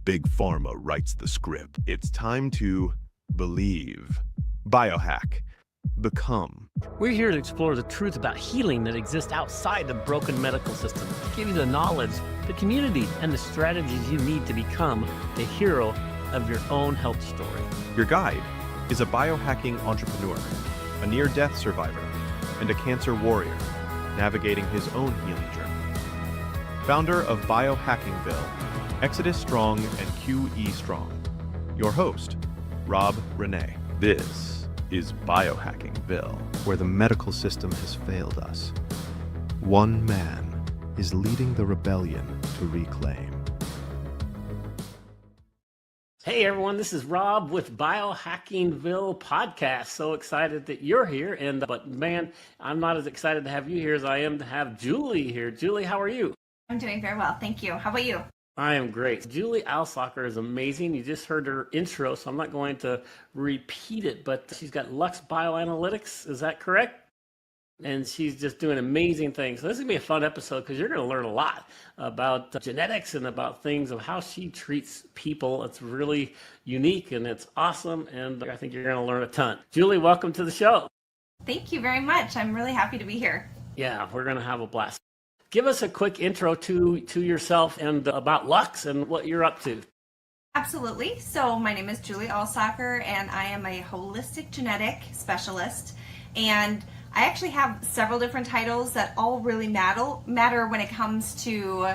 Big Pharma writes the script. It's time to believe. Biohack. Become. We're here to explore the truth about healing that exists outside the broken medical system, to give you the knowledge, the community, and the strategies you need to become the hero of your own health story. Your guide is a biohacking entrepreneur, a near-death survivor, and a cancer warrior navigating his own healing journey. Founder of Biohackingville, Exodus Strong and QE Strong. Your host, Rob Renee. This is Biohackingville, where the medical system has failed us. One man is leading the rebellion to reclaim. Hey everyone, this is Rob with Biohackingville Podcast. So excited that you're here, but man, I'm not as excited to have you here as I am to have Julie here. Julie, how are you? I'm doing very well, thank you. How about you? I am great. Julie Alsaker is amazing. You just heard her intro, so I'm not going to repeat it, but she's got Lux Bioanalytics, is that correct? And she's just doing amazing things. So this is going to be a fun episode because you're going to learn a lot about genetics and about things of how she treats people. It's really unique and it's awesome, and I think you're going to learn a ton. Julie, welcome to the show. Thank you very much. I'm really happy to be here. Yeah, we're going to have a blast. Give us a quick intro to yourself and about Lux and what you're up to. Absolutely. So my name is Julie Alsaker, and I am a holistic genetic specialist. And I actually have several different titles that all really matter when it comes to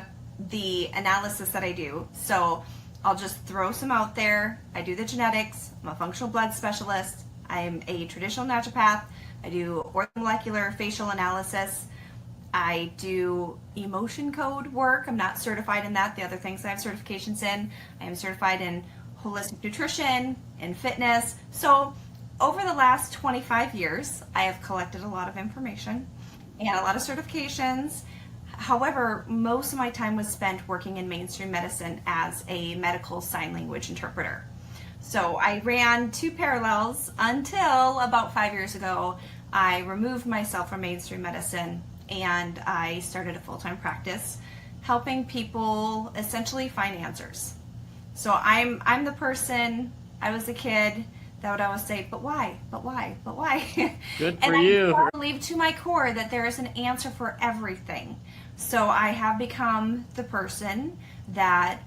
the analysis that I do. So I'll just throw some out there. I do the genetics. I'm a functional blood specialist. I'm a traditional naturopath. I do orthomolecular facial analysis. I do emotion code work. I'm not certified in that. The other things I have certifications in. I am certified in holistic nutrition and fitness. So over the last 25 years, I have collected a lot of information and a lot of certifications. However, most of my time was spent working in mainstream medicine as a medical sign language interpreter. So I ran two parallels until about 5 years ago. I removed myself from mainstream medicine and I started a full-time practice helping people essentially find answers. So I'm the person, I was a kid that would always say, but why? But why? But why? Good for and you. I believe to my core that there is an answer for everything. So I have become the person that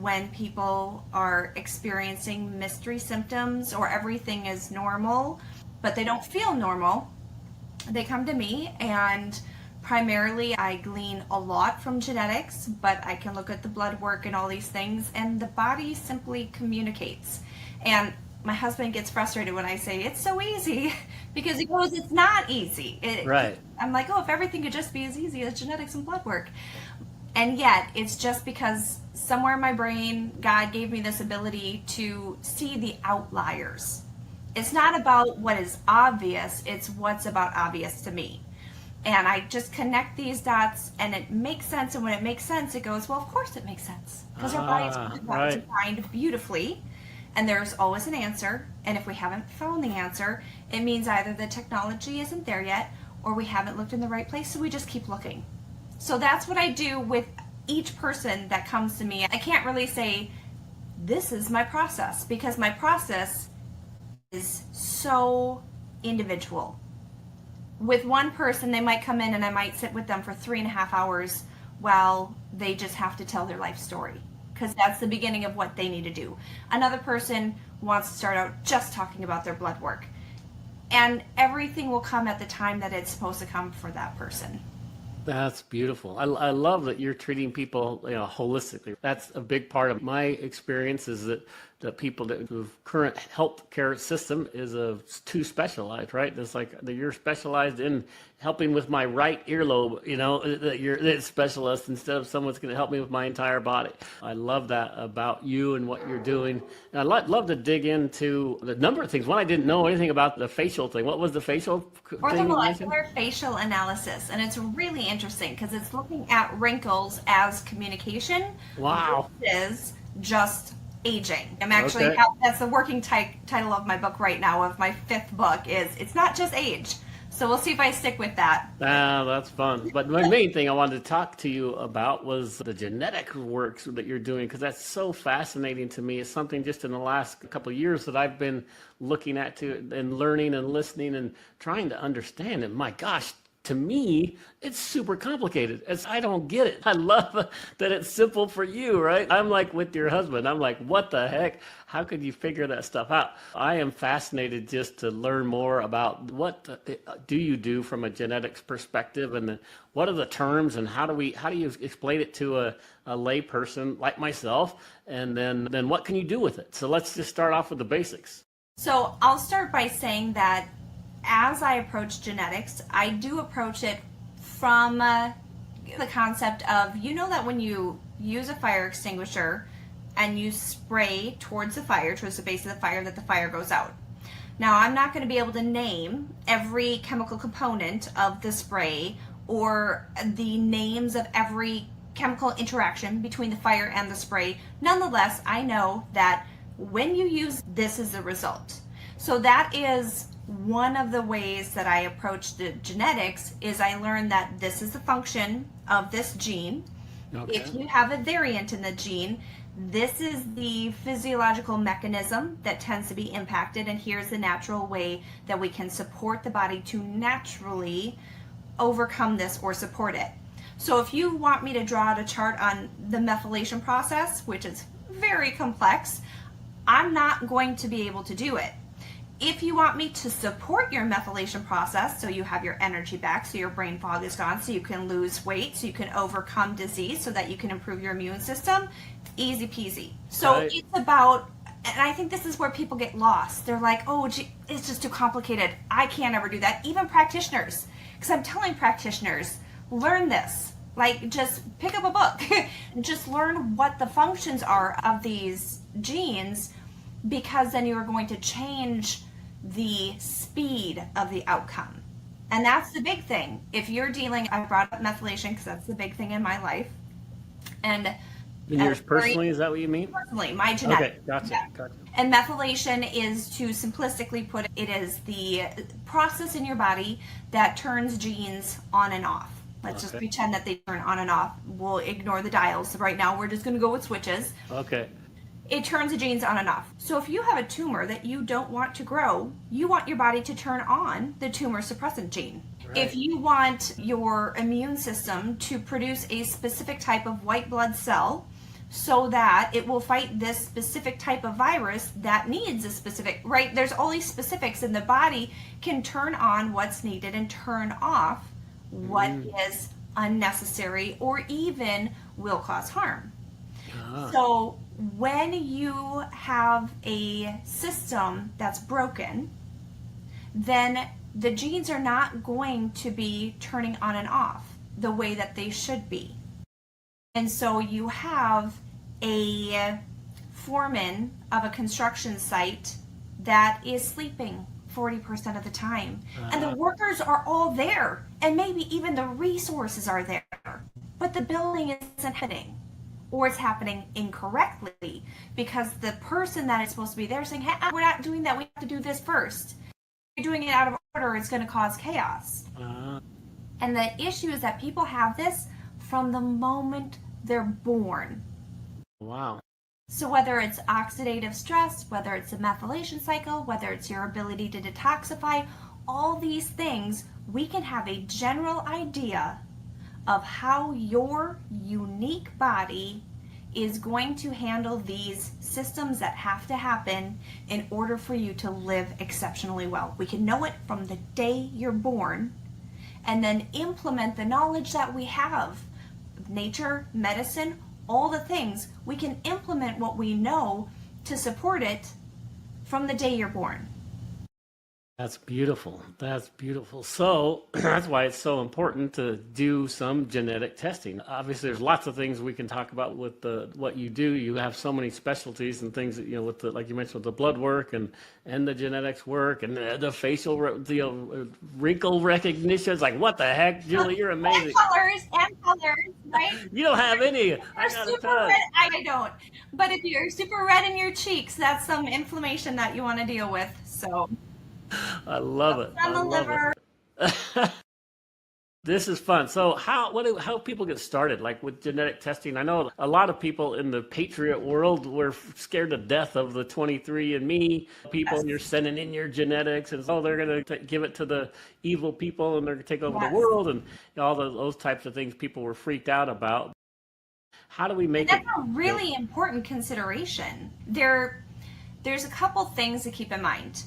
when people are experiencing mystery symptoms or everything is normal, but they don't feel normal, they come to me, and primarily I glean a lot from genetics, but I can look at the blood work and all these things, and the body simply communicates. And my husband gets frustrated when I say it's so easy because he goes, it's not easy. Right. I'm like, oh, if everything could just be as easy as genetics and blood work. And yet it's just because somewhere in my brain, God gave me this ability to see the outliers. It's not about what is obvious, it's what's about obvious to me. And I just connect these dots and it makes sense. And when it makes sense, it goes, well, of course it makes sense. Because our bodies are designed beautifully. And there's always an answer. And if we haven't found the answer, it means either the technology isn't there yet or we haven't looked in the right place. So we just keep looking. So that's what I do with each person that comes to me. I can't really say, this is my process, because my process is so individual. With one person, they might come in and I might sit with them for 3.5 hours while they just have to tell their life story, because that's the beginning of what they need to do. Another person wants to start out just talking about their blood work, and everything will come at the time that it's supposed to come for that person. That's beautiful. I love that you're treating people, holistically. That's a big part of my experience, is that the people that the current healthcare system is too specialized, right? It's like that you're specialized in helping with my right earlobe, that you're a specialist instead of someone's going to help me with my entire body. I love that about you and what you're doing. And I'd love to dig into the number of things. One, I didn't know anything about the facial thing. What was the facial thing? Orthomolecular facial analysis. And it's really interesting because it's looking at wrinkles as communication. Wow. Versus just aging. I'm actually, that's the working title of my book right now, of my 5th book, is it's not just age. So So we'll see if I stick with that. Ah, that's fun. But my main thing I wanted to talk to you about was the genetic works that you're doing, because that's so fascinating to me. It's something just in the last couple of years that I've been looking at to and learning and listening and trying to understand. And my gosh, to me, it's super complicated. I don't get it. I love that it's simple for you, right? I'm like with your husband. I'm like, what the heck? How could you figure that stuff out? I am fascinated just to learn more about what do you do from a genetics perspective, and what are the terms, and how do you explain it to a lay person like myself, and then what can you do with it? So let's just start off with the basics. So I'll start by saying that as I approach genetics, I do approach it from the concept of, that when you use a fire extinguisher and you spray towards the fire, towards the base of the fire, that the fire goes out. Now, I'm not going to be able to name every chemical component of the spray or the names of every chemical interaction between the fire and the spray. Nonetheless, I know that when you use this is the result. So that is one of the ways that I approach the genetics. Is I learned that this is the function of this gene. Okay. If you have a variant in the gene, this is the physiological mechanism that tends to be impacted, and here's the natural way that we can support the body to naturally overcome this or support it. So if you want me to draw out a chart on the methylation process, which is very complex, I'm not going to be able to do it. If you want me to support your methylation process, so you have your energy back, so your brain fog is gone, so you can lose weight, so you can overcome disease, so that you can improve your immune system, easy peasy. So right. It's about, and I think this is where people get lost. They're like, oh, gee, it's just too complicated. I can't ever do that. Even practitioners, because I'm telling practitioners, learn this. Like, just pick up a book and just learn what the functions are of these genes, because then you are going to change the speed of the outcome. And that's the big thing. If you're dealing, I brought up methylation because that's the big thing in my life. And yours personally, is that what you mean? Personally, my genetic. Okay, gotcha, yeah. Gotcha. And methylation is, to simplistically put it, is the process in your body that turns genes on and off. Let's just pretend that they turn on and off. We'll ignore the dials. Right now, we're just going to go with switches. Okay. It turns the genes on and off. So if you have a tumor that you don't want to grow, you want your body to turn on the tumor suppressant gene. Right. If you want your immune system to produce a specific type of white blood cell so that it will fight this specific type of virus that needs a specific, right? There's all these specifics, and the body can turn on what's needed and turn off what is unnecessary or even will cause harm. So when you have a system that's broken, then the genes are not going to be turning on and off the way that they should be. And so you have a foreman of a construction site that is sleeping 40% of the time. And the workers are all there, and maybe even the resources are there, but the building isn't happening. Or it's happening incorrectly because the person that is supposed to be there is saying, hey, we're not doing that. We have to do this first. If you're doing it out of order, it's going to cause chaos. And the issue is that people have this from the moment they're born. Wow. So whether it's oxidative stress, whether it's a methylation cycle, whether it's your ability to detoxify, all these things, we can have a general idea of how your unique body is going to handle these systems that have to happen in order for you to live exceptionally well. We can know it from the day you're born, and then implement the knowledge that we have. Nature, medicine, all the things. We can implement what we know to support it from the day you're born. That's beautiful. That's beautiful. So that's why it's so important to do some genetic testing. Obviously, there's lots of things we can talk about with what you do. You have so many specialties and things that, with the, like you mentioned, with the blood work and the genetics work and the facial wrinkle recognition. It's like, what the heck, Julie? You're amazing. And colors, right? You don't have any. I got super red. I don't. But if you're super red in your cheeks, that's some inflammation that you want to deal with. So. I love it. On the liver. This is fun. So how people get started, like with genetic testing? I know a lot of people in the patriot world were scared to death of the 23andMe people. Yes. You're sending in your genetics, and they're going to give it to the evil people, and they're going to take over the Yes. world, and all those types of things people were freaked out about. How do we And make it? that's a really important consideration. There's a couple things to keep in mind.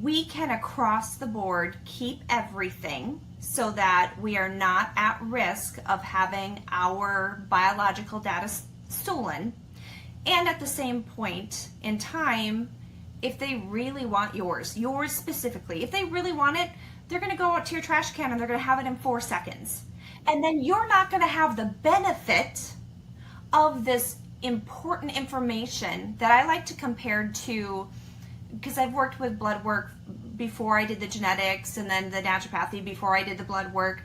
We can across the board keep everything so that we are not at risk of having our biological data stolen. And at the same point in time, if they really want yours specifically, if they really want it, they're going to go out to your trash can and they're going to have it in 4 seconds. And then you're not going to have the benefit of this important information that I like to compare to, because I've worked with blood work before I did the genetics, and then the naturopathy before I did the blood work.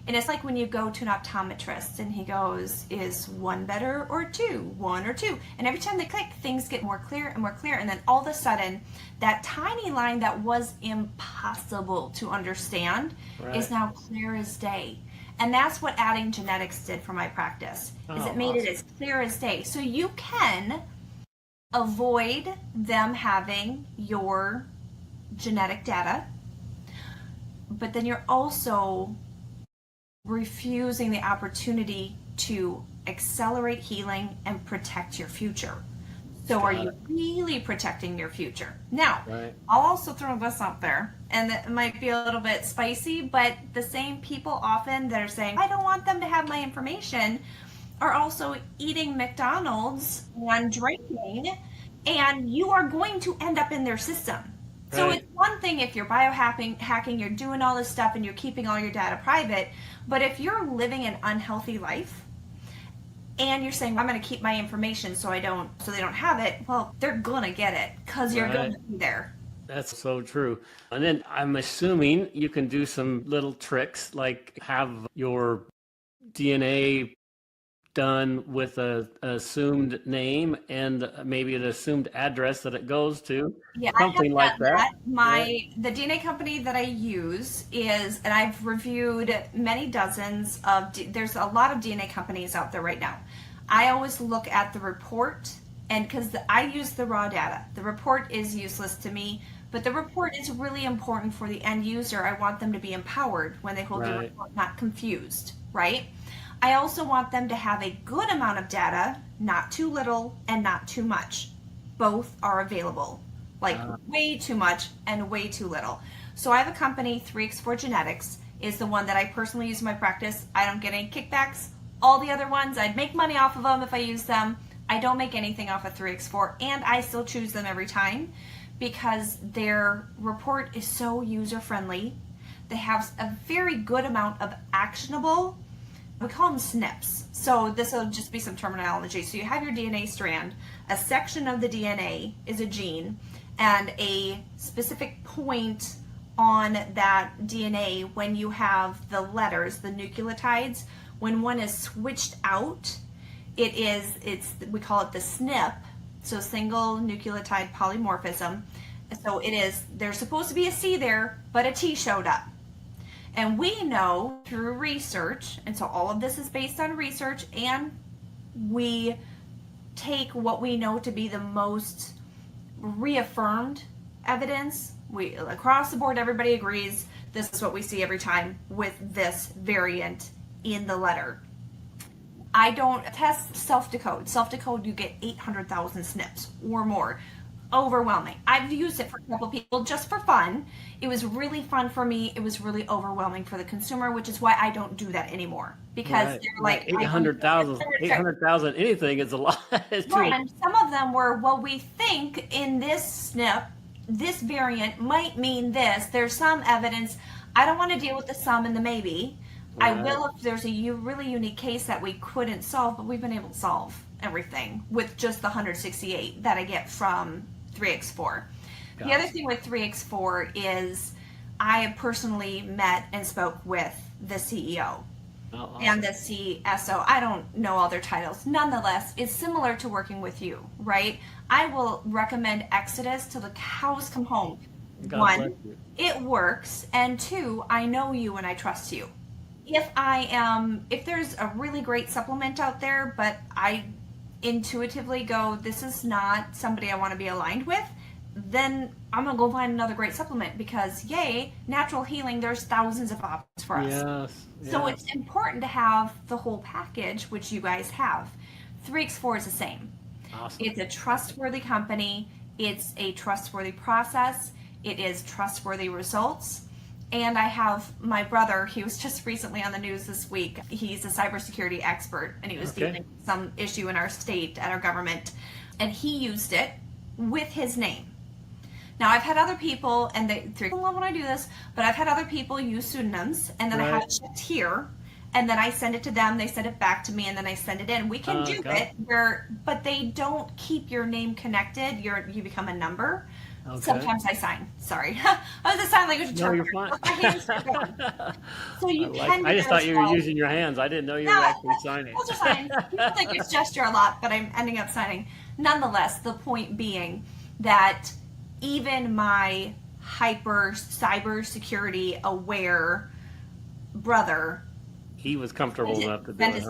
And it's like when you go to an optometrist and he goes, is 1 better or 2? 1 or 2? And every time they click, things get more clear and more clear. And then all of a sudden, that tiny line that was impossible to understand is now clear as day. And that's what adding genetics did for my practice, is it made it as clear as day. So you can avoid them having your genetic data, but then you're also refusing the opportunity to accelerate healing and protect your future. So are you really protecting your future? Now, I'll also throw this out there, and it might be a little bit spicy, but the same people often that are saying, I don't want them to have my information, are also eating McDonald's and drinking, and you are going to end up in their system. So it's one thing if you're biohacking, you're doing all this stuff and you're keeping all your data private, but if you're living an unhealthy life and you're saying, I'm going to keep my information so they don't have it, well, they're going to get it because you're going to be there. That's so true. And then I'm assuming you can do some little tricks, like have your DNA done with an assumed name and maybe an assumed address that it goes to. Yeah, something like that. The DNA company that I use is, and I've reviewed many dozens of, there's a lot of DNA companies out there right now. I always look at the report, and because I use the raw data. The report is useless to me, but the report is really important for the end user. I want them to be empowered when they hold the report, not confused, right? I also want them to have a good amount of data, not too little and not too much. Both are available, like way too much and way too little. So I have a company, 3x4 Genetics, is the one that I personally use in my practice. I don't get any kickbacks. All the other ones, I'd make money off of them if I use them. I don't make anything off of 3x4, and I still choose them every time because their report is so user-friendly. They have a very good amount of actionable, we call them SNPs. So this will just be some terminology. So you have your DNA strand, a section of the DNA is a gene, and a specific point on that DNA when you have the letters, the nucleotides, when one is switched out, we call it the SNP, so single nucleotide polymorphism. So there's supposed to be a C there, but a T showed up. And we know through research, and so all of this is based on research, and we take what we know to be the most reaffirmed evidence. Across the board, everybody agrees this is what we see every time with this variant in the letter. I don't test self-decode. Self-decode, you get 800,000 SNPs or more. Overwhelming. I've used it for a couple people just for fun. It was really fun for me. It was really overwhelming for the consumer, which is why I don't do that anymore. Because they're like 800,000 anything is a lot. Right, and some of them were, well, we think in this SNP, this variant might mean this. There's some evidence. I don't want to deal with the some and the maybe. I will if there's a really unique case that we couldn't solve, but we've been able to solve everything with just the 168 that I get from 3x4. The other thing with 3x4 is I have personally met and spoke with the CEO and the CSO. I don't know all their titles. Nonetheless, it's similar to working with you, right? I will recommend Exodus till the cows come home. God bless One, you. it works, and two, I know you and I trust you. If there's a really great supplement out there, but I intuitively go, this is not somebody I want to be aligned with, then I'm going to go find another great supplement because, yay, natural healing, there's thousands of options for us. Yes. So Yes. it's important to have the whole package, which you guys have. 3x4 is the same. Awesome. It's a trustworthy company. It's a trustworthy process. It is trustworthy results. And I have my brother, he was just recently on the news this week. He's a cybersecurity expert, and he was Okay. dealing with some issue in our state, at our government, and he used it with his name. Now, I've had other people, and they love when I do this, but I've had other people use pseudonyms, and then I have it checked here, and then I send it to them, they send it back to me, and then I send it in. We can do it, but they don't keep your name connected. You become a number. Okay. Sometimes I sign. Sorry. I was a sign language No, interpreter. you're fine. My hands are gone. So you can I just thought you were yourself. using your hands. I didn't know you were No, actually signing. those are signs. People think it's gesture a lot, but I'm ending up signing. Nonetheless, the point being that even my hyper cybersecurity aware brother He was comfortable enough to do sent it. his Huh?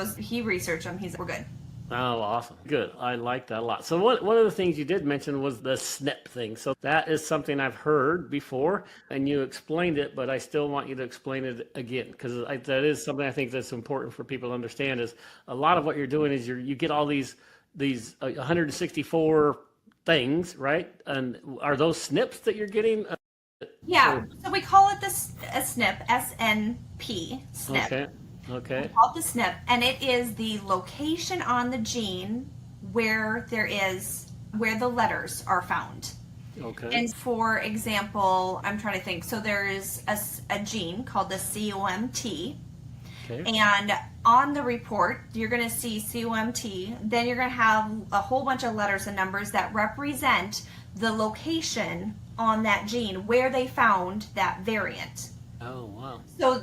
name. He researched them. He's we're good. Oh, awesome. Good. I like that a lot. So one of the things you did mention was the SNP thing. So that is something I've heard before, and you explained it, but I still want you to explain it again, because that is something I think that's important for people to understand. Is a lot of what you're doing is you get all these 164 things, right? And are those SNPs that you're getting? Yeah. So we call it a SNP, SNP, SNP. Okay. Okay. We call it the SNP, and it is the location on the gene where the letters are found. Okay. And for example, I'm trying to think. So there's a gene called the COMT, Okay. and on the report, you're going to see COMT. Then you're going to have a whole bunch of letters and numbers that represent the location on that gene where they found that variant. Oh, wow. So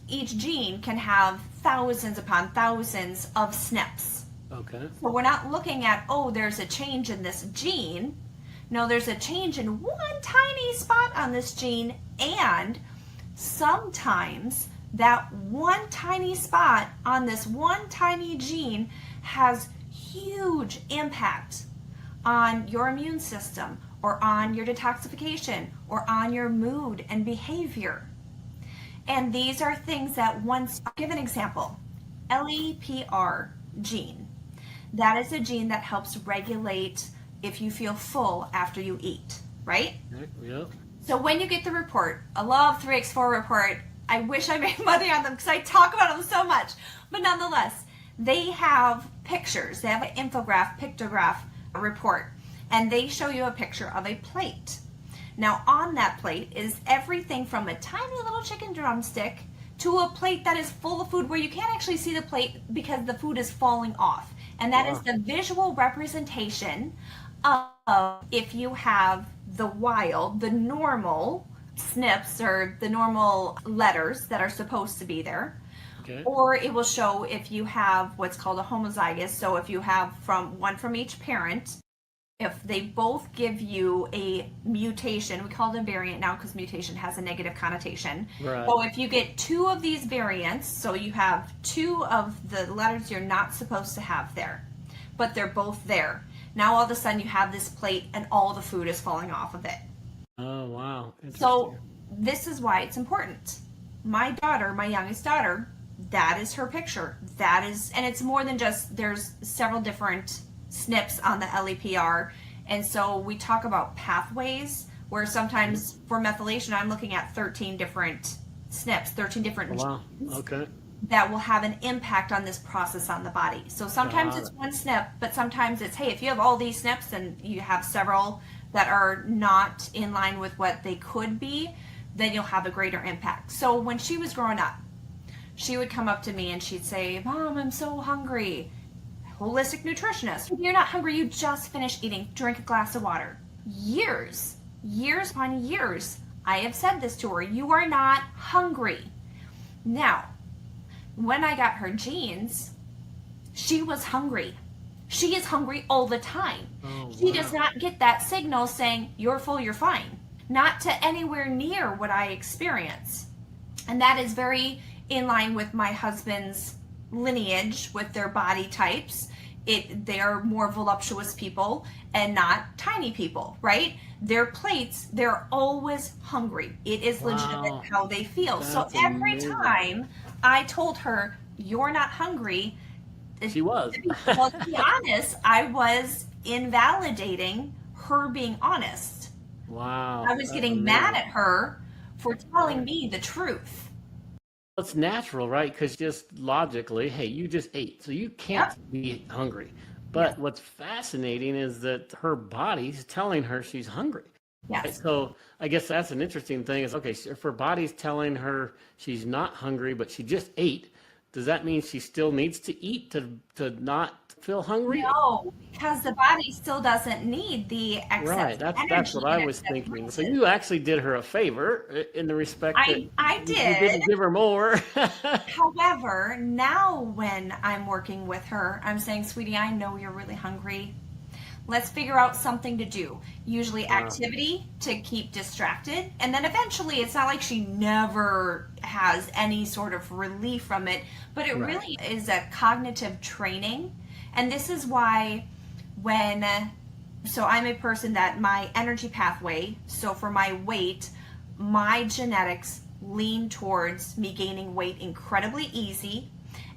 each gene can have thousands upon thousands of SNPs. Okay. So we're not looking at, oh, there's a change in this gene. No, there's a change in one tiny spot on this gene, and sometimes that one tiny spot on this one tiny gene has huge impact on your immune system, or on your detoxification, or on your mood and behavior. And these are things that I'll give an example. LEPR gene. That is a gene that helps regulate if you feel full after you eat, right? Yep. So when you get the report, I love 3x4 report. I wish I made money on them because I talk about them so much. But nonetheless, they have pictures. They have an pictograph report. And they show you a picture of a plate. Now on that plate is everything from a tiny little chicken drumstick to a plate that is full of food where you can't actually see the plate because the food is falling off. And that is the visual representation of if you have the normal SNPs, or the normal letters that are supposed to be there. Okay. Or it will show if you have what's called a homozygous. So if you have one from each parent, if they both give you a mutation, we call it a variant now because mutation has a negative connotation. Right. So if you get two of these variants, so you have two of the letters you're not supposed to have there, but they're both there. Now all of a sudden you have this plate and all the food is falling off of it. Oh, wow. So this is why it's important. My daughter, my youngest daughter, that is her picture. And it's more than just, there's several different SNPs on the LEPR, and so we talk about pathways where sometimes for methylation I'm looking at 13 different SNPs, 13 different genes Okay. that will have an impact on this process on the body. So sometimes it's one SNP, but sometimes it's, hey, if you have all these SNPs and you have several that are not in line with what they could be, then you'll have a greater impact. So when she was growing up, she would come up to me and she'd say, Mom, I'm so hungry. Holistic nutritionist. You're not hungry, you just finished eating. Drink a glass of water. Years upon years, I have said this to her. You are not hungry. Now, when I got her genes, she was hungry. She is hungry all the time. Oh, She does not get that signal saying, you're full, you're fine. not to anywhere near what I experience. And that is very in line with my husband's lineage with their body types. They are more voluptuous people and not tiny people, right? Their plates, they're always hungry. It is legitimate how they feel. So every amazing. time I told her, you're not hungry, She was. well, to be honest, I was invalidating her being honest. Wow. I was getting mad at her for telling me the truth. It's natural, right? Because just logically, hey, you just ate, so you can't be hungry. But what's fascinating is that her body's telling her she's hungry. Right? Yes. So I guess that's an interesting thing is, okay, so if her body's telling her she's not hungry, but she just ate, does that mean she still needs to eat to not feel hungry? No, because the body still doesn't need the excess Right, that's energy what I and was excess thinking. So reason. you actually did her a favor in the respect that I you did. didn't give her more. However, now when I'm working with her, I'm saying, sweetie, I know you're really hungry. Let's figure out something to do. Usually activity to keep distracted. And then eventually it's not like she never has any sort of relief from it, but it really is a cognitive training. And this is why so I'm a person that my energy pathway, so for my weight, my genetics lean towards me gaining weight incredibly easy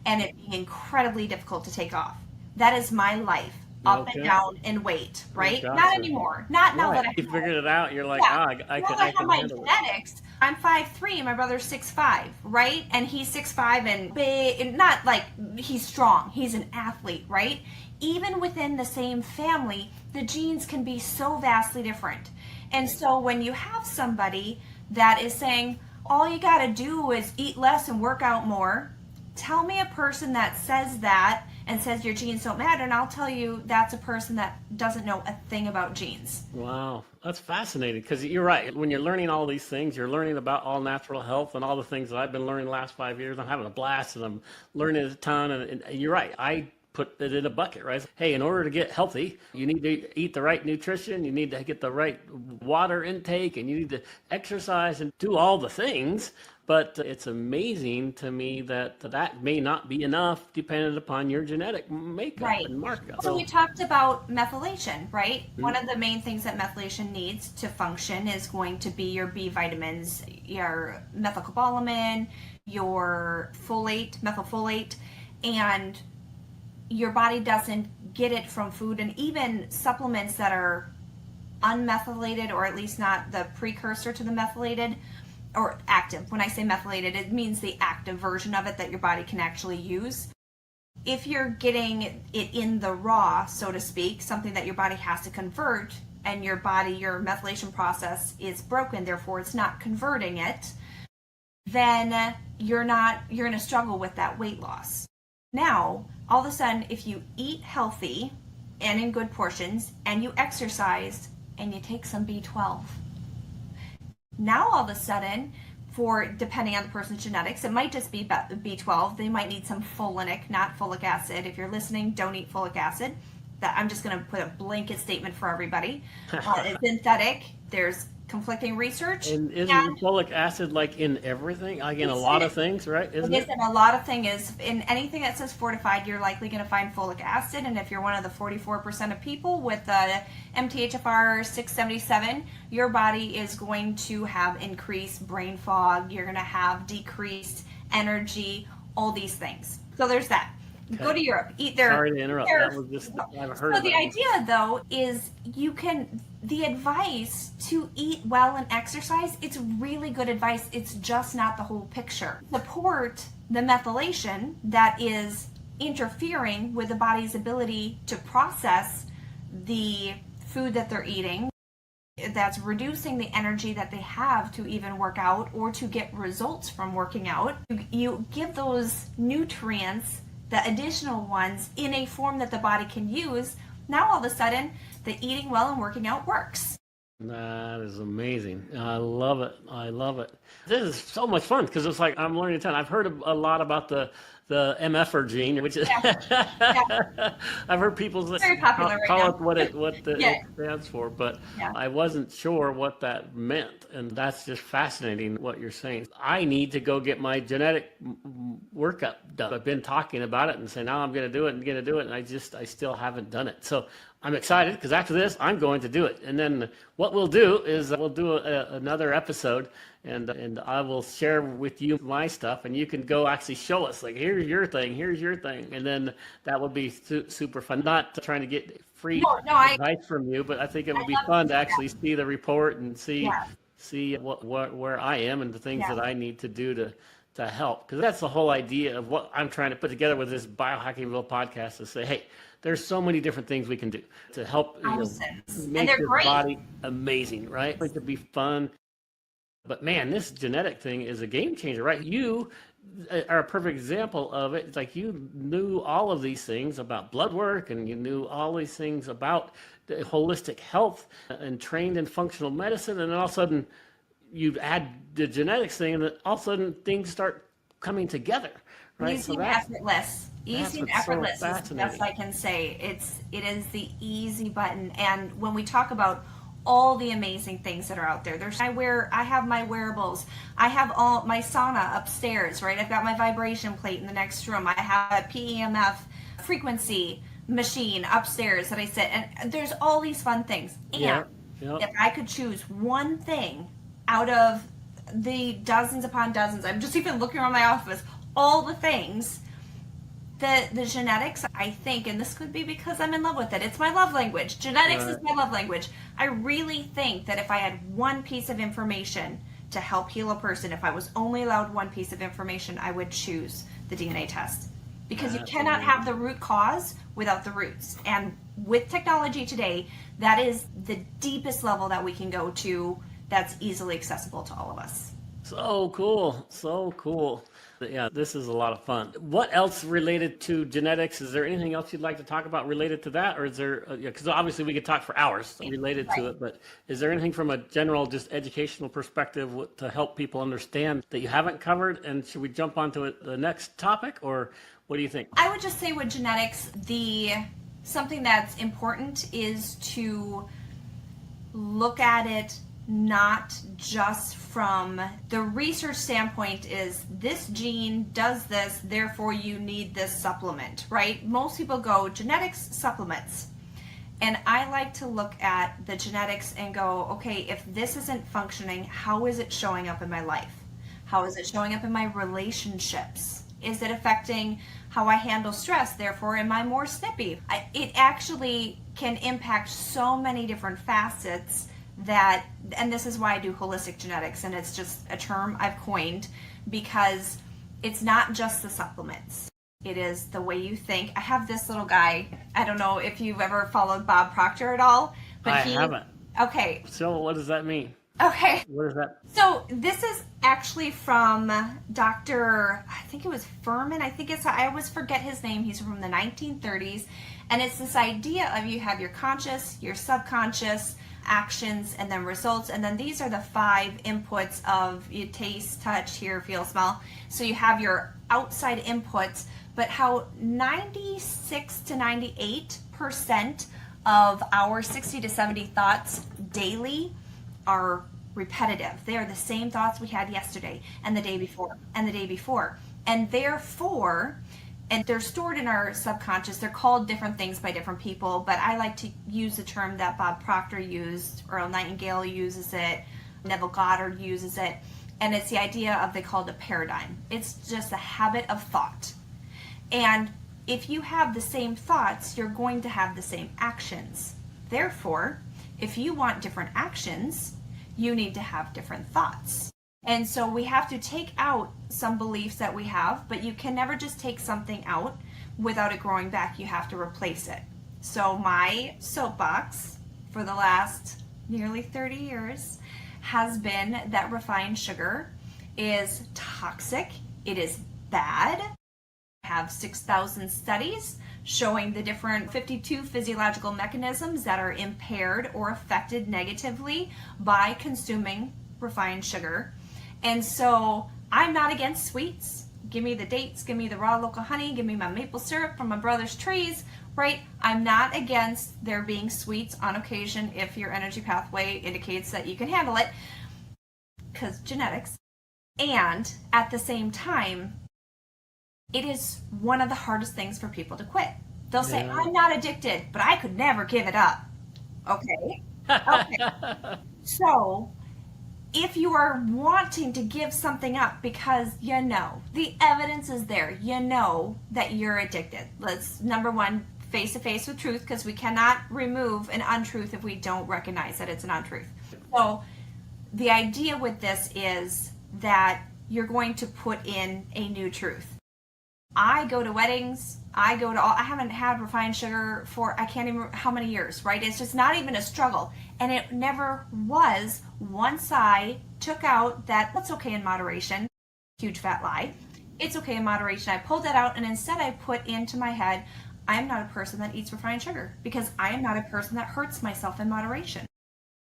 and it being incredibly difficult to take off. That is my life. Up and down in weight, right? Gotcha. Not anymore. Not now that I You figured it out. You're like, I now can, that I I have can my handle it. genetics. I'm 5'3" and my brother's 6'5", right? And he's 6'5" and big, and not like he's strong. He's an athlete, right? Even within the same family, the genes can be so vastly different. And so when you have somebody that is saying, all you got to do is eat less and work out more, tell me a person that says that and says your genes don't matter, and I'll tell you that's a person that doesn't know a thing about genes. Wow, that's fascinating because you're right. When you're learning all these things, you're learning about all natural health and all the things that I've been learning the last 5 years. I'm having a blast and I'm learning a ton. And you're right. I put it in a bucket, right? Hey, in order to get healthy, you need to eat the right nutrition, you need to get the right water intake, and you need to exercise and do all the things. But it's amazing to me that that may not be enough depending upon your genetic makeup and markup. So we talked about methylation, right? One of the main things that methylation needs to function is going to be your B vitamins, your methylcobalamin, your folate, methylfolate, and your body doesn't get it from food, and even supplements that are unmethylated, or at least not the precursor to the methylated or active. When I say methylated, it means the active version of it that your body can actually use. If you're getting it in the raw, so to speak, something that your body has to convert, and your methylation process is broken, therefore it's not converting it, then you're going to struggle with that weight loss. Now, all of a sudden, if you eat healthy and in good portions, and you exercise, and you take some B12, now all of a sudden, depending on the person's genetics, it might just be B12. They might need some folinic, not folic acid. If you're listening, don't eat folic acid. I'm just going to put a blanket statement for everybody. It's synthetic. There's conflicting research. And isn't folic acid like in everything? Like in a lot of things, right? Isn't it? It is in a lot of things. In anything that says fortified, you're likely going to find folic acid. And if you're one of the 44% of people with MTHFR 677, your body is going to have increased brain fog. You're going to have decreased energy, all these things. So there's that. Okay. Go to Europe, eat their. Sorry to interrupt. That was just, I haven't heard of the that. idea, though, is the advice to eat well and exercise, it's really good advice. It's just not the whole picture. Support the methylation that is interfering with the body's ability to process the food that they're eating. That's reducing the energy that they have to even work out or to get results from working out. You give those nutrients, the additional ones, in a form that the body can use. Now all of a sudden, the eating well and working out works. That is amazing. I love it. I love it. This is so much fun because it's like I'm learning a ton. I've heard a lot about the the MFR gene, which is Yeah. I've heard people Very popular right call now. it what Yeah. it stands for, but Yeah. I wasn't sure what that meant, and that's just fascinating what you're saying. I need to go get my genetic workup done. I've been talking about it and saying now I'm going to do it and going to do it, and I still haven't done it. So I'm excited because after this I'm going to do it, and then what we'll do is we'll do another episode. And I will share with you my stuff, and you can go actually show us, like, here's your thing, and then that would be super fun. Not trying to get free No, I advice from you, but I think it would be love fun to to do actually see the report and see Yeah. where I am and the things Yeah. that I need to do to help. Because that's the whole idea of what I'm trying to put together with this Biohackingville podcast, to say, hey, there's so many different things we can do to help Thousands. And make they're your great. body amazing, right? It could be fun. But man, this genetic thing is a game changer, right? You are a perfect example of it. It's like you knew all of these things about blood work, and you knew all these things about the holistic health, and trained in functional medicine, and then all of a sudden you add the genetics thing, and then all of a sudden things start coming together, right? Easy and effortless. Easy and what's so effortless is the fascinating. best I can say. It is the easy button. And when we talk about all the amazing things that are out there, I have my wearables. I have all my sauna upstairs, right? I've got my vibration plate in the next room. I have a PEMF frequency machine upstairs that I sit, and there's all these fun things. And Yeah. if I could choose one thing out of the dozens upon dozens, I'm just even looking around my office, all the things, the genetics, I think, and this could be because I'm in love with it. It's my love language. Genetics is my love language. I really think that if I had one piece of information to help heal a person, if I was only allowed one piece of information, I would choose the DNA test. Because you cannot have the root cause without the roots. And with technology today, that is the deepest level that we can go to, that's easily accessible to all of us. So cool. So cool. Yeah, this is a lot of fun. What else related to genetics? Is there anything else you'd like to talk about related to that? Or is there, because obviously we could talk for hours related to it, but is there anything from a general, just educational perspective to help people understand that you haven't covered? And should we jump onto it, the next topic, or what do you think? I would just say with genetics, something that's important is to look at it not just from the research standpoint, is this gene does this, therefore you need this supplement, right? Most people go genetics, supplements. And I like to look at the genetics and go, okay, if this isn't functioning, how is it showing up in my life? How is it showing up in my relationships? Is it affecting how I handle stress? Therefore, am I more snippy? It actually can impact so many different facets that, and this is why I do holistic genetics, and it's just a term I've coined, because it's not just the supplements. It is the way you think. I have this little guy. I don't know if you've ever followed Bob Proctor at all, but I haven't. Okay. So what does that mean? Okay. What is that? So this is actually from Dr. I think it was Furman. I always forget his name. He's from the 1930s. And it's this idea of you have your conscious, your subconscious, actions, and then results. And then these are the 5 inputs of you taste, touch, hear, feel, smell. So you have your outside inputs, but how 96 to 98% of our 60 to 70 thoughts daily are repetitive. They are the same thoughts we had yesterday and the day before and the day before. And therefore, and they're stored in our subconscious. They're called different things by different people, but I like to use the term that Bob Proctor used, Earl Nightingale uses it, Neville Goddard uses it, and it's the idea of, they call it a paradigm. It's just a habit of thought. And if you have the same thoughts, you're going to have the same actions. Therefore, if you want different actions, you need to have different thoughts. And so we have to take out some beliefs that we have, but you can never just take something out without it growing back. You have to replace it. So my soapbox for the last nearly 30 years has been that refined sugar is toxic. It is bad. I have 6,000 studies showing the different 52 physiological mechanisms that are impaired or affected negatively by consuming refined sugar. And so I'm not against sweets, give me the dates, give me the raw local honey, give me my maple syrup from my brother's trees, right? I'm not against there being sweets on occasion if your energy pathway indicates that you can handle it, because genetics. And at the same time, it is one of the hardest things for people to quit. They'll say, I'm not addicted, but I could never give it up. Okay. So if you are wanting to give something up because you know the evidence is there, you know that you're addicted. Let's, number one, face to face with truth, because we cannot remove an untruth if we don't recognize that it's an untruth. So the idea with this is that you're going to put in a new truth. I go to weddings, I haven't had refined sugar for I can't even remember how many years, right? It's just not even a struggle. And it never was once I took out that that's okay in moderation, huge fat lie. It's okay in moderation. I pulled that out, and instead I put into my head, I am not a person that eats refined sugar, because I am not a person that hurts myself in moderation.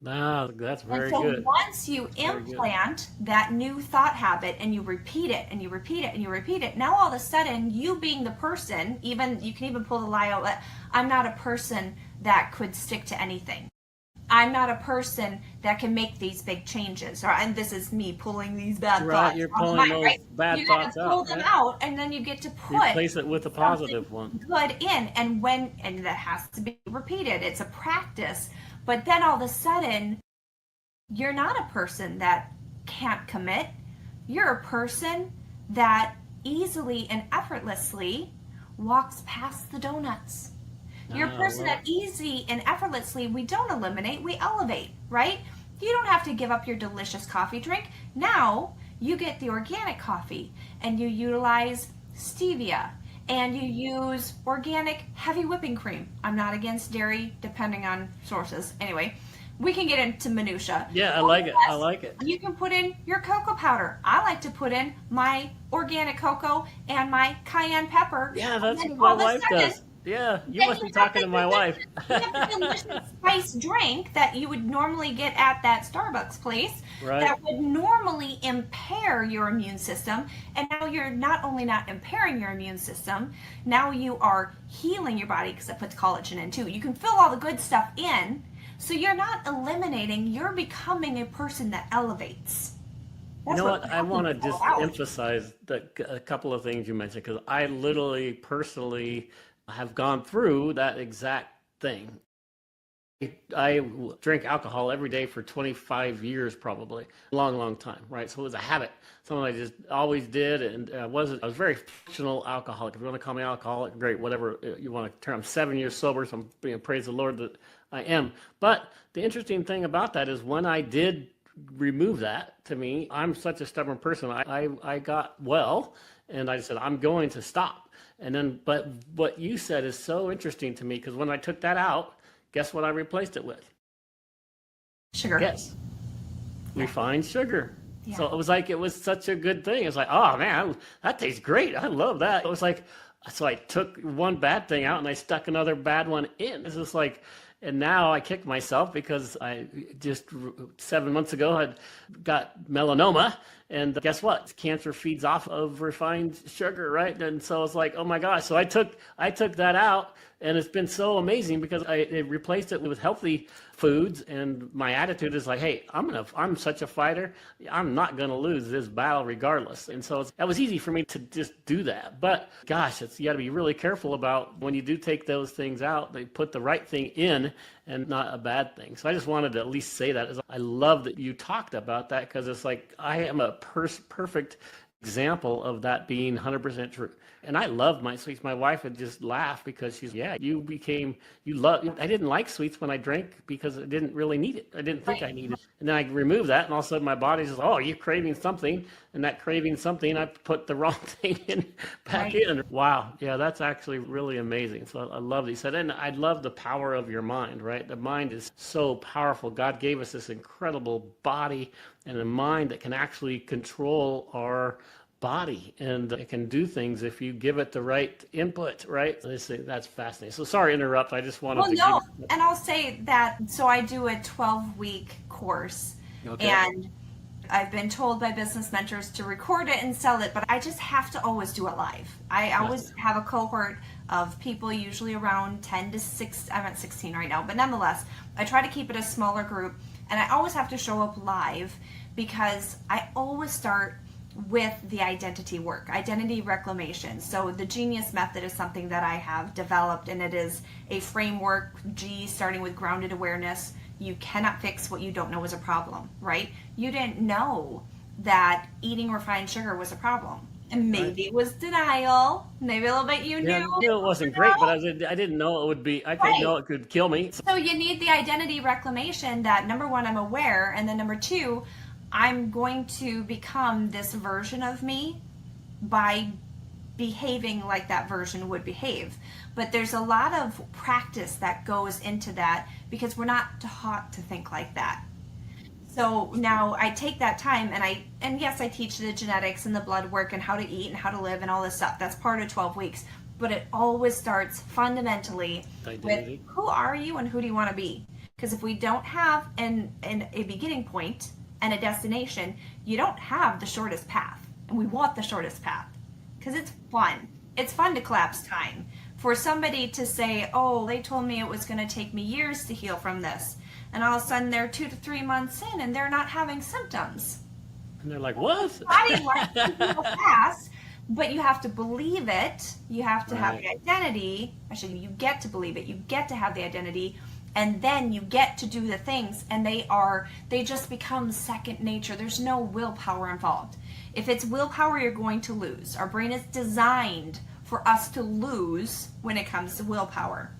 Ah, that's very and so good. Once you implant that new thought habit and you repeat it and you repeat it and you repeat it, now all of a sudden you being the person, even you can even pull the lie out that I'm not a person that could stick to anything. I'm not a person that can make these big changes. And this is me pulling these bad thoughts. You're pulling those bad thoughts out. You pull them out, and then you get to put replace it with a positive one. Good in, and that has to be repeated. It's a practice. But then all of a sudden, you're not a person that can't commit. You're a person that easily and effortlessly walks past the donuts. You're a person that easy and effortlessly, we don't eliminate, we elevate, right? You don't have to give up your delicious coffee drink. Now you get the organic coffee, and you utilize stevia, and you use organic heavy whipping cream. I'm not against dairy, depending on sources. Anyway, we can get into minutia. Yeah, I like it. I like it. You can put in your cocoa powder. I like to put in my organic cocoa and my cayenne pepper. Yeah, that's what my wife does. Yeah, you must be talking to my wife. You have a delicious spiced drink that you would normally get at that Starbucks place that would normally impair your immune system. And now you're not only not impairing your immune system, now you are healing your body, because it puts collagen in too. You can fill all the good stuff in, so you're not eliminating, you're becoming a person that elevates. You know what? I want to just emphasize a couple of things you mentioned, because I literally, personally, have gone through that exact thing. I drank alcohol every day for 25 years, probably. Long time, right? So it was a habit, something I just always did, and I was very functional alcoholic. If you want to call me alcoholic, great, whatever you want to term. I'm 7 years sober, so I'm praise the Lord that I am. But the interesting thing about that is when I did remove that, to me, I'm such a stubborn person. I got well, and I said, I'm going to stop. And then, but what you said is so interesting to me, because when I took that out, guess what I replaced it with? Sugar. Yes. Refined sugar. Yeah. So it was such a good thing. It's like, oh man, that tastes great. I love that. It was like, so I took one bad thing out and I stuck another bad one in. It's just like, and now I kick myself because I just 7 months ago had got melanoma, and guess what? Cancer feeds off of refined sugar, right? And so it's like, oh my gosh. So I took that out, and it's been so amazing because I replaced it with healthy foods, and my attitude is like, hey, I'm such a fighter. I'm not gonna lose this battle regardless. And so that was easy for me to just do that. But gosh, you got to be really careful about when you do take those things out. They put the right thing in and not a bad thing. So I just wanted to at least say that. I love that you talked about that, because it's like I am a perfect example of that being 100% true. And I love my sweets. My wife would just laugh because she's, I didn't like sweets when I drank because I didn't really need it. I didn't think I needed it. And then I removed that, and all of a sudden my body says, oh, you're craving something. And that craving something, I put the wrong thing back in. Wow. Yeah, that's actually really amazing. So I love that you said, and I love the power of your mind, right? The mind is so powerful. God gave us this incredible body and a mind that can actually control our body, and it can do things if you give it the right input, right? That's fascinating. So sorry to interrupt. I just wanted to and I'll say that, so I do a 12-week course, and I've been told by business mentors to record it and sell it, but I just have to always do it live. I always have a cohort of people, usually around 10 to 6. I'm at 16 right now, but nonetheless, I try to keep it a smaller group, and I always have to show up live because I always start with the identity work, identity reclamation. So the Geneius method is something that I have developed, and it is a framework, G, starting with grounded awareness. You cannot fix what you don't know is a problem, right? You didn't know that eating refined sugar was a problem. And maybe it was denial. Maybe a little bit you Yeah, knew. it wasn't great, but I didn't know it would be, I didn't know it could kill me. So you need the identity reclamation that, number one, I'm aware, and then number two, I'm going to become this version of me by behaving like that version would behave. But there's a lot of practice that goes into that because we're not taught to think like that. So now I take that time and yes, I teach the genetics and the blood work and how to eat and how to live and all this stuff. That's part of 12 weeks. But it always starts fundamentally with who are you and who do you want to be? Because if we don't have a beginning point and a destination, you don't have the shortest path. And we want the shortest path because it's fun. It's fun to collapse time. For somebody to say, oh, they told me it was going to take me years to heal from this. And all of a sudden they're 2 to 3 months in and they're not having symptoms. And they're like, what? Body likes to heal fast, but you have to believe it. You have to have the identity. Actually, you get to believe it. You get to have the identity. And then you get to do the things, and they just become second nature. There's no willpower involved. If it's willpower, you're going to lose. Our brain is designed for us to lose when it comes to willpower.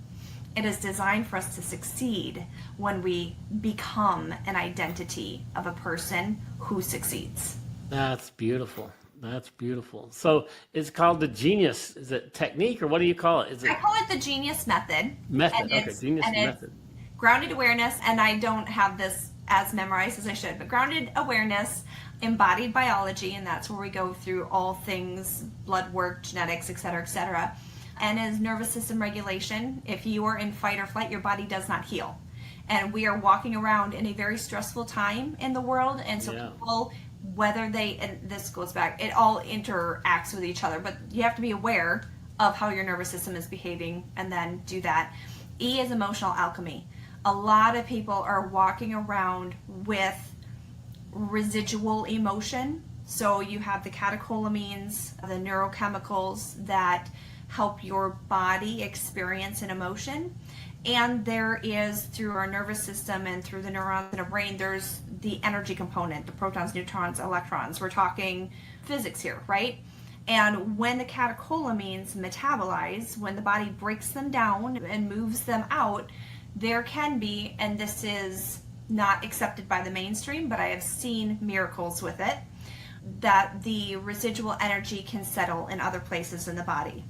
It is designed for us to succeed when we become an identity of a person who succeeds. That's beautiful. That's beautiful. So it's called the Geneius. Is it technique or what do you call it? I call it the Geneius method. Method. Okay, Geneius method. Grounded awareness, and I don't have this as memorized as I should, but grounded awareness, embodied biology, and that's where we go through all things blood work, genetics, et cetera, and is nervous system regulation. If you are in fight or flight, your body does not heal. And we are walking around in a very stressful time in the world, and so people, whether they, and this goes back, it all interacts with each other, but you have to be aware of how your nervous system is behaving and then do that. E is emotional alchemy. A lot of people are walking around with residual emotion. So you have the catecholamines, the neurochemicals that help your body experience an emotion. And there is, through our nervous system and through the neurons in our brain, there's the energy component, the protons, neutrons, electrons. We're talking physics here, right? And when the catecholamines metabolize, when the body breaks them down and moves them out, there can be, and this is not accepted by the mainstream, but I have seen miracles with it, that the residual energy can settle in other places in the body.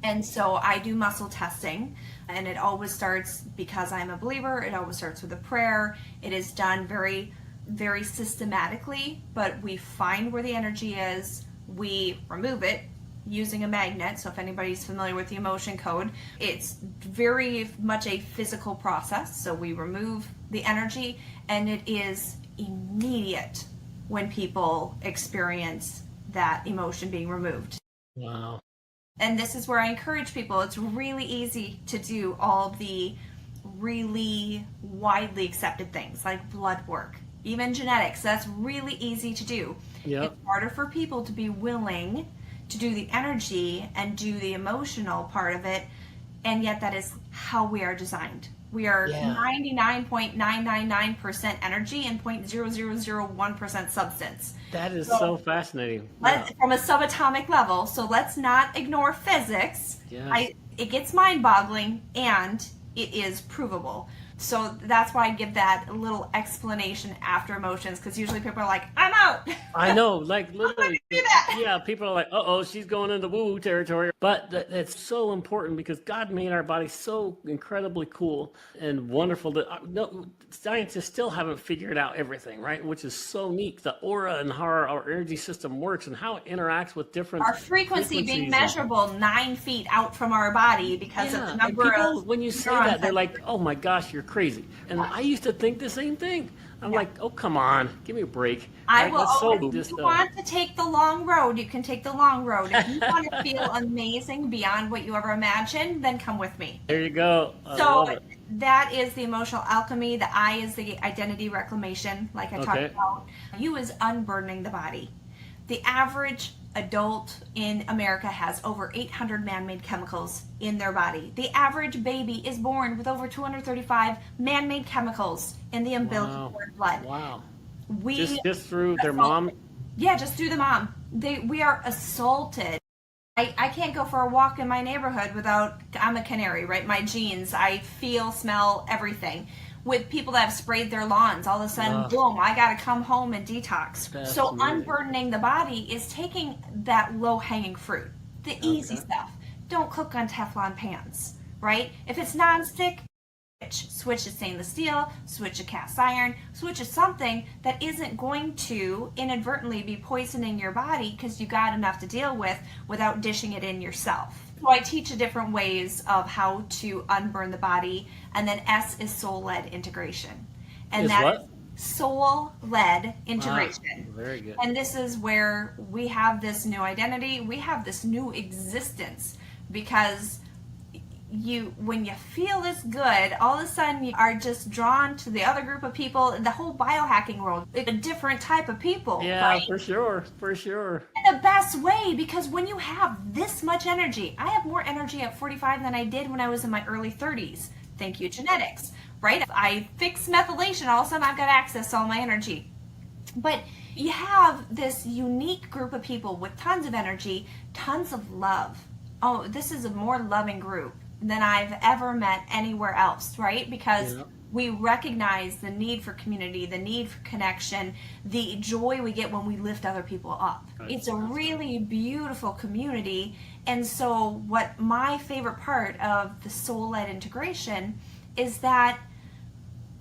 And so I do muscle testing, and it always starts, because I'm a believer, it always starts with a prayer. It is done very, very systematically, but we find where the energy is, we remove it using a magnet. So if anybody's familiar with the emotion code, it's very much a physical process. So we remove the energy, and it is immediate when people experience that emotion being removed. Wow. And this is where I encourage people. It's really easy to do all the really widely accepted things like blood work, even genetics. That's really easy to do. Yep. It's harder for people to be willing to do the energy and do the emotional part of it, and yet that is how we are designed. We are 99.999% energy and 0.0001% substance. That is so fascinating. From a subatomic level, so let's not ignore physics. Yes. It gets mind-boggling, and it is provable. So that's why I give that little explanation after emotions, because usually people are like, I'm out. I know, like literally. do that. Yeah, people are like, uh-oh, she's going into woo territory. But that's so important because God made our body so incredibly cool and wonderful that scientists still haven't figured out everything, right? Which is so neat. The aura and how our energy system works and how it interacts with different Our frequency being measurable 9 feet out from our body because of the number people, of when you say that, they're like, oh my gosh, you're crazy. And I used to think the same thing. I'm Yeah. like, oh, come on, give me a break. I Right? will That's so always, if just, you want to take the long road, you can take the long road. If you want to feel amazing beyond what you ever imagined, then come with me. there you go. I So love it. that is the emotional alchemy. The I is the identity reclamation, like I talked Okay. about. U is unburdening the body. The average adult in America has over 800 man-made chemicals in their body. The average baby is born with over 235 man-made chemicals in the umbilical Wow. cord blood. Wow. We Just through their assault- mom. yeah, just through the mom. We are assaulted. I can't go for a walk in my neighborhood without, I'm a canary, right? My genes, I feel, smell, everything. With people that have sprayed their lawns, all of a sudden, boom, I got to come home and detox. That's So amazing. unburdening the body is taking that low hanging fruit, the easy Okay. stuff. Don't cook on Teflon pans, right? If it's nonstick, switch to stainless steel, switch to cast iron, switch to something that isn't going to inadvertently be poisoning your body because you got enough to deal with without dishing it in yourself. So I teach different ways of how to unburn the body, and then S is soul-led integration. And Is that what? is soul-led integration. Very good. And this is where we have this new identity, we have this new existence, because when you feel this good, all of a sudden you are just drawn to the other group of people. The whole biohacking world, it's a different type of people, Yeah, right? for sure. For sure. In the best way, because when you have this much energy, I have more energy at 45 than I did when I was in my early 30s. Thank you, genetics, right? If I fix methylation, all of a sudden I've got access to all my energy. But you have this unique group of people with tons of energy, tons of love. Oh, this is a more loving group than I've ever met anywhere else, right? Because we recognize the need for community, the need for connection, the joy we get when we lift other people up. It's a really beautiful community. And so what my favorite part of the soul-led integration is that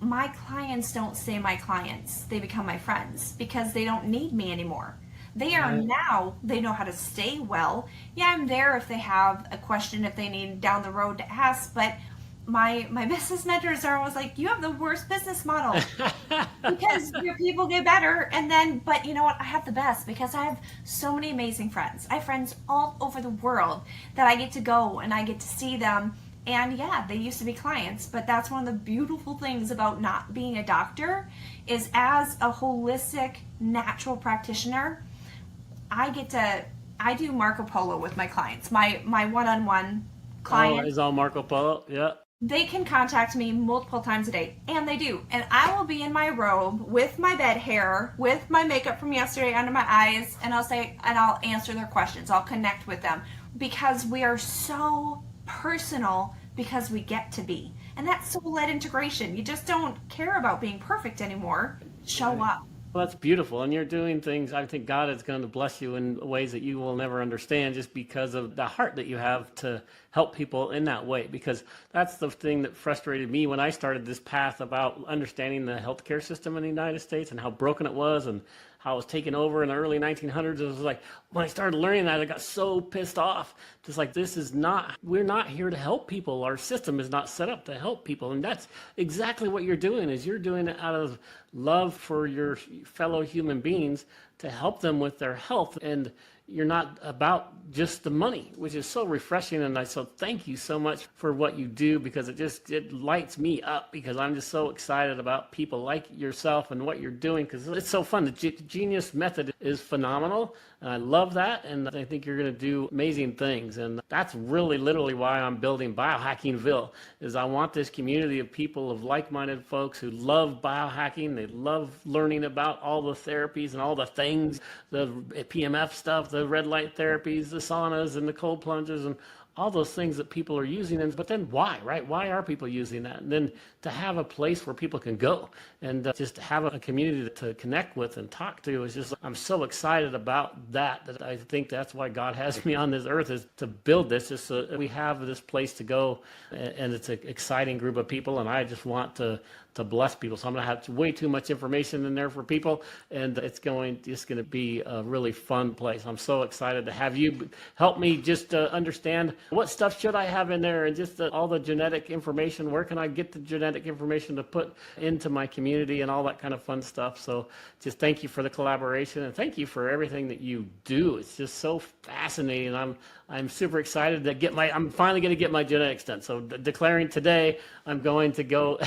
my clients don't stay my clients. They become my friends because they don't need me anymore. They are now, they know how to stay well. Yeah, I'm there if they have a question, if they need down the road to ask, but my business mentors are always like, you have the worst business model because your people get better. And then, but you know what? I have the best because I have so many amazing friends. I have friends all over the world that I get to go and I get to see them. And yeah, they used to be clients, but that's one of the beautiful things about not being a doctor is as a holistic natural practitioner, I do Marco Polo with my clients. My one-on-one client. Oh, is all Marco Polo? Yeah. They can contact me multiple times a day, and they do. And I will be in my robe with my bed hair, with my makeup from yesterday under my eyes, and I'll answer their questions. I'll connect with them because we are so personal because we get to be. And that's soul-led integration. You just don't care about being perfect anymore. Show up. Well, that's beautiful. And you're doing things, I think God is going to bless you in ways that you will never understand just because of the heart that you have to help people in that way. Because that's the thing that frustrated me when I started this path about understanding the healthcare system in the United States and how broken it was and how it was taken over in the early 1900s. It was like, when I started learning that, I got so pissed off. Just like, we're not here to help people. Our system is not set up to help people. And that's exactly what you're doing, is you're doing it out of love for your fellow human beings to help them with their health. And you're not about just the money, which is so refreshing. And so thank you so much for what you do, because it lights me up, because I'm just so excited about people like yourself and what you're doing, because it's so fun. The Genius method is phenomenal. And I love that. And I think you're going to do amazing things. And that's really literally why I'm building Biohackingville, is I want this community of people, of like-minded folks who love biohacking. They love learning about all the therapies and all the things, the PMF stuff, the red light therapies, the saunas and the cold plunges and all those things that people are using. But then why, right? Why are people using that? And then to have a place where people can go and just have a community to connect with and talk to is just, I'm so excited about that I think that's why God has me on this earth, is to build this, just so we have this place to go. And it's an exciting group of people. And I just want to bless people. So I'm going to have way too much information in there for people, and it's going to be a really fun place. I'm so excited to have you help me just understand what stuff should I have in there, and just all the genetic information. Where can I get the genetic information to put into my community and all that kind of fun stuff. So just thank you for the collaboration, and thank you for everything that you do. It's just so fascinating. I'm super excited to I'm finally going to get my genetics done. So declaring today, I'm going to go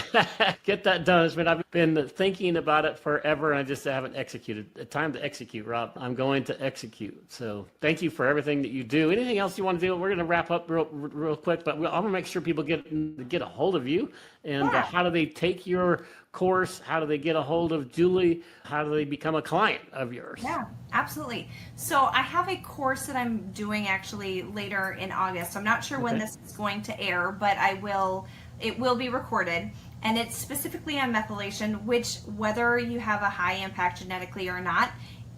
get that done. I've been thinking about it forever, and I just haven't executed. Time to execute, Rob. I'm going to execute. So thank you for everything that you do. Anything else you want to do? We're going to wrap up real quick, but I want to make sure people get a hold of you. And how do they take your course? How do they get a hold of Julie? How do they become a client of yours? Yeah, absolutely. So I have a course that I'm doing actually later in August. I'm not sure when this is going to air, but it will be recorded. And it's specifically on methylation, which, whether you have a high impact genetically or not,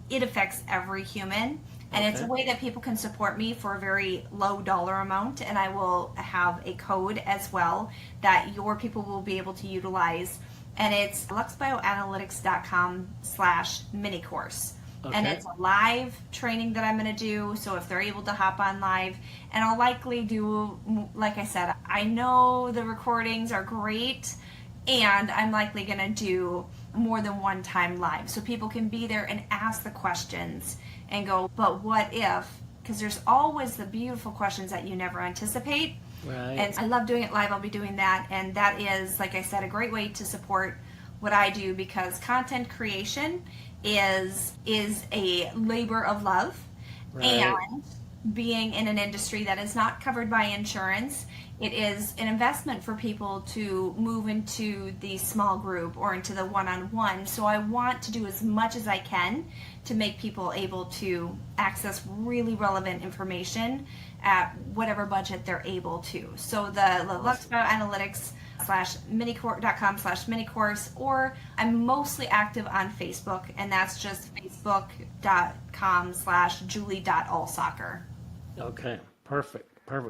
it affects every human. And it's a way that people can support me for a very low dollar amount. And I will have a code as well that your people will be able to utilize. And it's luxbioanalytics.com/mini course. And it's a live training that I'm going to do. So if they're able to hop on live, and I'll likely do, like I said, I know the recordings are great, and I'm likely going to do more than one time live. So people can be there and ask the questions and go, but what if? Because there's always the beautiful questions that you never anticipate. Right. And I love doing it live. I'll be doing that. And that is, like I said, a great way to support what I do, because content creation is a labor of love. Right. And being in an industry that is not covered by insurance, it is an investment for people to move into the small group or into the one-on-one. So I want to do as much as I can to make people able to access really relevant information at whatever budget they're able to. So the Lux Bioanalytics.com/mini course, or I'm mostly active on Facebook, and that's just facebook.com/julie.alsaker. Okay, perfect.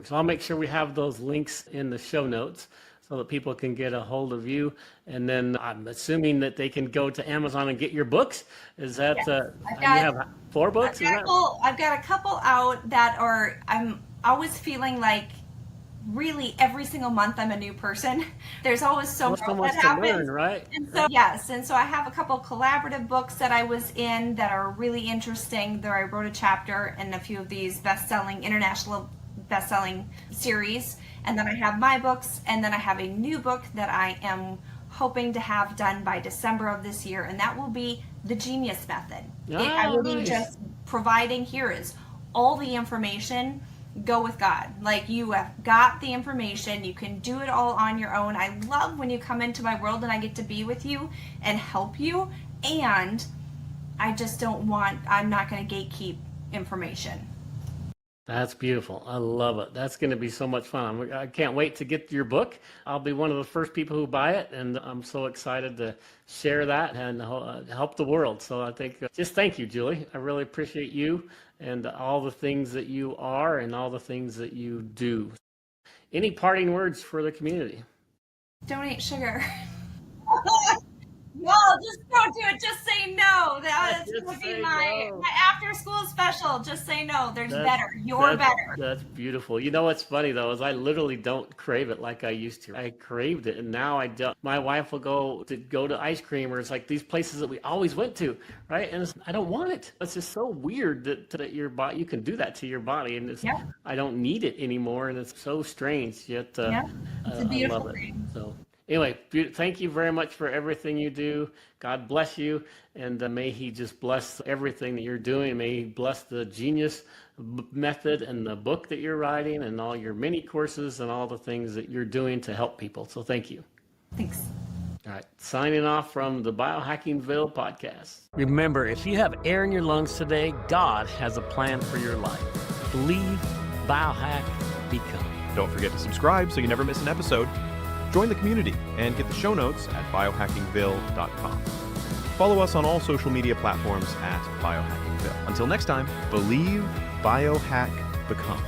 So I'll make sure we have those links in the show notes so that people can get a hold of you. And then I'm assuming that they can go to Amazon and get your books. Is that, you have 4 books? I've got a couple out that I'm always feeling like really every single month I'm a new person. There's always so much that happens. Learn, right? And so, yes, and so I have a couple collaborative books that I was in that are really interesting. There I wrote a chapter in a few of these international best-selling series. And then I have my books, and then I have a new book that I am hoping to have done by December of this year, and that will be the Geneius method. I will be just providing, here is all the information. Go with God. Like, you have got the information. You can do it all on your own. I love when you come into my world and I get to be with you and help you. And I'm not going to gatekeep information. That's beautiful. I love it. That's going to be so much fun. I can't wait to get your book. I'll be one of the first people who buy it, and I'm so excited to share that and help the world. So I think, just thank you, Julie. I really appreciate you and all the things that you are and all the things that you do. Any parting words for the community? Donate sugar. No, just don't do it. Just say no. That's going to be my after school special. Just say no. There's better. You're better. That's beautiful. You know what's funny though is I literally don't crave it like I used to. I craved it, and now I don't. My wife will go to ice cream, or it's like these places that we always went to, right? And I don't want it. It's just so weird that your body, you can do that to your body, and I don't need it anymore, and it's so strange. Yet it's a beautiful thing. So. Anyway, thank you very much for everything you do. God bless you, and may He just bless everything that you're doing. May He bless the Geneius method and the book that you're writing and all your mini courses and all the things that you're doing to help people. So thank you. Thanks. All right, signing off from the Biohackingville podcast. Remember, if you have air in your lungs today, God has a plan for your life. Believe, biohack, become. Don't forget to subscribe so you never miss an episode. Join the community and get the show notes at biohackingville.com. Follow us on all social media platforms at Biohackingville. Until next time, believe, biohack, become.